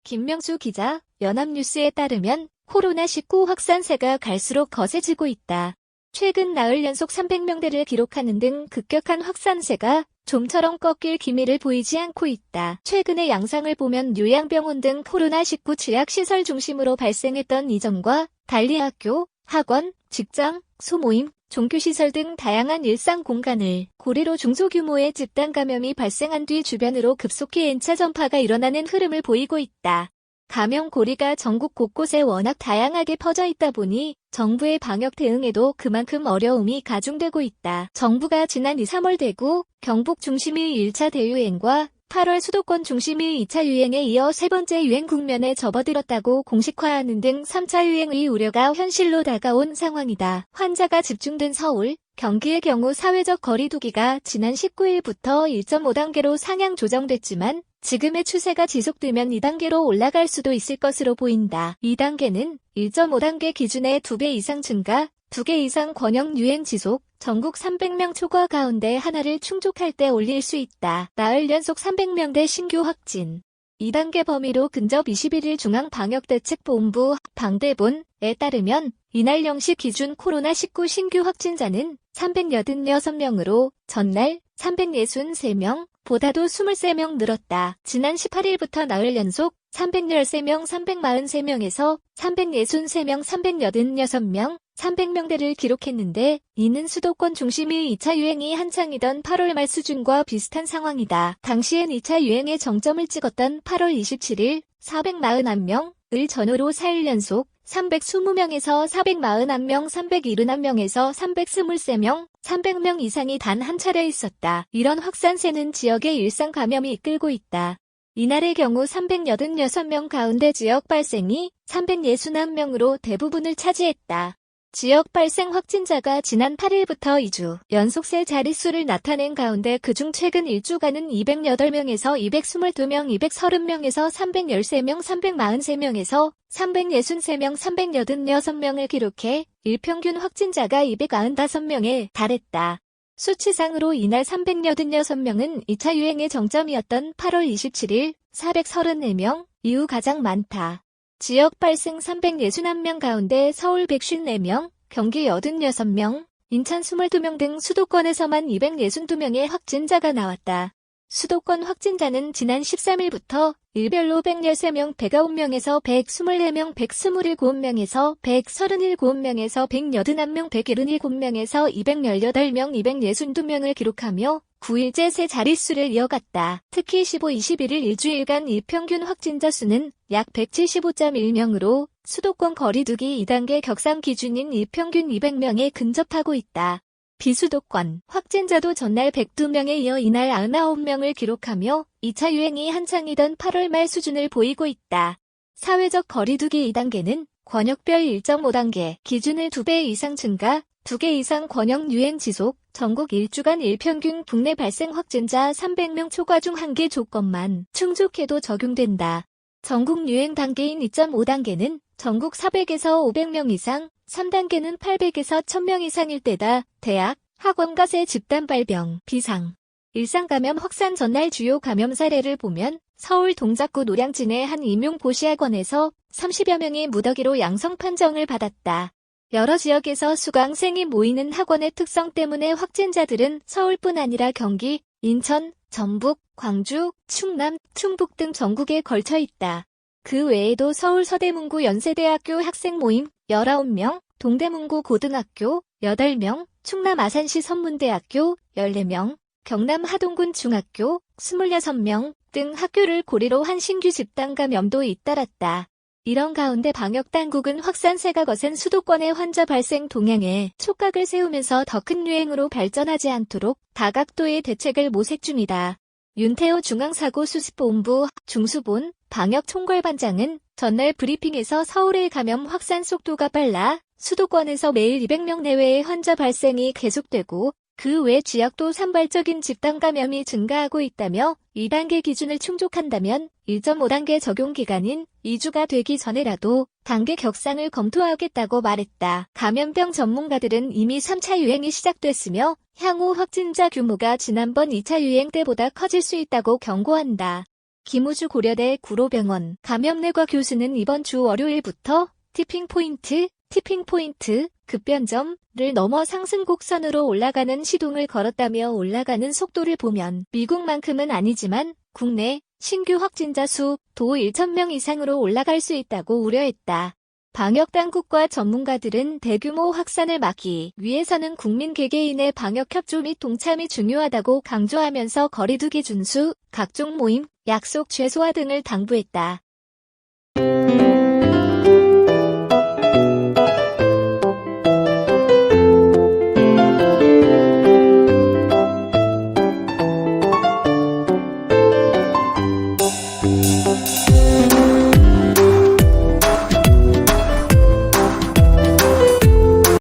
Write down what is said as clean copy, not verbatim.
김명수 기자, 연합뉴스에 따르면 코로나19 확산세가 갈수록 거세지고 있다. 최근 나흘 연속 300명대를 기록하는 등 급격한 확산세가 좀처럼 꺾일 기미를 보이지 않고 있다. 최근의 양상을 보면 요양병원 등 코로나19 취약시설 중심으로 발생했던 이전과 달리 학교, 학원, 직장, 소모임, 종교시설 등 다양한 일상 공간을 고리로 중소규모의 집단 감염이 발생한 뒤 주변으로 급속히 N차 전파가 일어나는 흐름을 보이고 있다. 감염 고리가 전국 곳곳에 워낙 다양하게 퍼져 있다 보니 정부의 방역 대응에도 그만큼 어려움이 가중되고 있다. 정부가 지난 2, 3월 대구, 경북 중심의 1차 대유행과 8월 수도권 중심의 2차 유행에 이어 세 번째 유행 국면에 접어들었다고 공식화하는 등 3차 유행의 우려가 현실로 다가온 상황이다. 환자가 집중된 서울, 경기의 경우 사회적 거리 두기가 지난 19일부터 1.5단계로 상향 조정됐지만 지금의 추세가 지속되면 2단계로 올라갈 수도 있을 것으로 보인다. 2단계는 1.5단계 기준의 2배 이상 증가, 2개 이상 권역 유행 지속, 전국 300명 초과 가운데 하나를 충족할 때 올릴 수 있다. 나흘 연속 300명대 신규 확진. 2단계 범위로 근접 21일 중앙방역대책본부 방대본에 따르면 이날 0시 기준 코로나19 신규 확진자는 386명으로 전날 363명, 보다도 23명 늘었다. 지난 18일부터 나흘 연속 313명, 343명에서 363명, 386명, 300명대를 기록했는데 이는 수도권 중심의 2차 유행이 한창이던 8월 말 수준과 비슷한 상황이다. 당시엔 2차 유행의 정점을 찍었던 8월 27일 441명을 전후로 4일 연속 320명에서 441명, 371명에서 323명, 300명 이상이 단 한 차례 있었다. 이런 확산세는 지역의 일상 감염이 이끌고 있다. 이날의 경우 386명 가운데 지역 발생이 361명으로 대부분을 차지했다. 지역 발생 확진자가 지난 8일부터 2주 연속 세 자릿수를 나타낸 가운데 그중 최근 1주간은 208명에서 222명, 230명에서 313명, 343명에서 363명, 386명을 기록해 일평균 확진자가 295명에 달했다. 수치상으로 이날 386명은 2차 유행의 정점이었던 8월 27일 434명 이후 가장 많다. 지역 발생 361명 가운데 서울 154명, 경기 86명, 인천 22명 등 수도권에서만 262명의 확진자가 나왔다. 수도권 확진자는 지난 13일부터 일별로 113명, 109명에서 124명, 127명에서 137명에서 181명, 177명에서 218명, 262명을 기록하며 9일째 세 자릿수를 이어갔다. 특히 15, 21일 일주일간 일평균 확진자 수는 약 175.1명으로 수도권 거리두기 2단계 격상 기준인 일평균 200명에 근접하고 있다. 비수도권 확진자도 전날 102명에 이어 이날 99명을 기록하며 2차 유행이 한창이던 8월 말 수준을 보이고 있다. 사회적 거리두기 2단계는 권역별 1.5단계 기준을 2배 이상 증가, 2개 이상 권역 유행 지속, 전국 1주간 일평균 국내 발생 확진자 300명 초과 중 1개 조건만 충족해도 적용된다. 전국 유행 단계인 2.5단계는 전국 400에서 500명 이상, 3단계는 800에서 1000명 이상일 때다. 대학, 학원가세 집단 발병, 비상. 일상감염 확산 전날 주요 감염 사례를 보면 서울 동작구 노량진의 한 임용고시학원에서 30여 명이 무더기로 양성 판정을 받았다. 여러 지역에서 수강생이 모이는 학원의 특성 때문에 확진자들은 서울뿐 아니라 경기, 인천, 전북, 광주, 충남, 충북 등 전국에 걸쳐 있다. 그 외에도 서울 서대문구 연세대학교 학생 모임 19명, 동대문구 고등학교 8명, 충남 아산시 선문대학교 14명, 경남 하동군 중학교 26명 등 학교를 고리로 한 신규 집단 감염도 잇따랐다. 이런 가운데 방역당국은 확산세가 거센 수도권의 환자 발생 동향에 촉각을 세우면서 더 큰 유행으로 발전하지 않도록 다각도의 대책을 모색 중이다. 윤태호 중앙사고수습본부 중수본 방역총괄반장은 전날 브리핑에서 서울의 감염 확산 속도가 빨라 수도권에서 매일 200명 내외의 환자 발생이 계속되고 그 외 지역도 산발적인 집단 감염이 증가하고 있다며 2단계 기준을 충족한다면 1.5단계 적용 기간인 2주가 되기 전에라도 단계 격상을 검토하겠다고 말했다. 감염병 전문가들은 이미 3차 유행이 시작됐으며 향후 확진자 규모가 지난번 2차 유행 때보다 커질 수 있다고 경고한다. 김우주 고려대 구로병원 감염내과 교수는 이번 주 월요일부터 티핑포인트, 급변점을 넘어 상승 곡선으로 올라가는 시동을 걸었다며 올라가는 속도를 보면 미국만큼은 아니지만 국내 신규 확진자 수도 1,000명 이상으로 올라갈 수 있다고 우려했다. 방역당국과 전문가들은 대규모 확산을 막기 위해서는 국민 개개인의 방역협조 및 동참이 중요하다고 강조하면서 거리두기 준수, 각종 모임, 약속 최소화 등을 당부했다.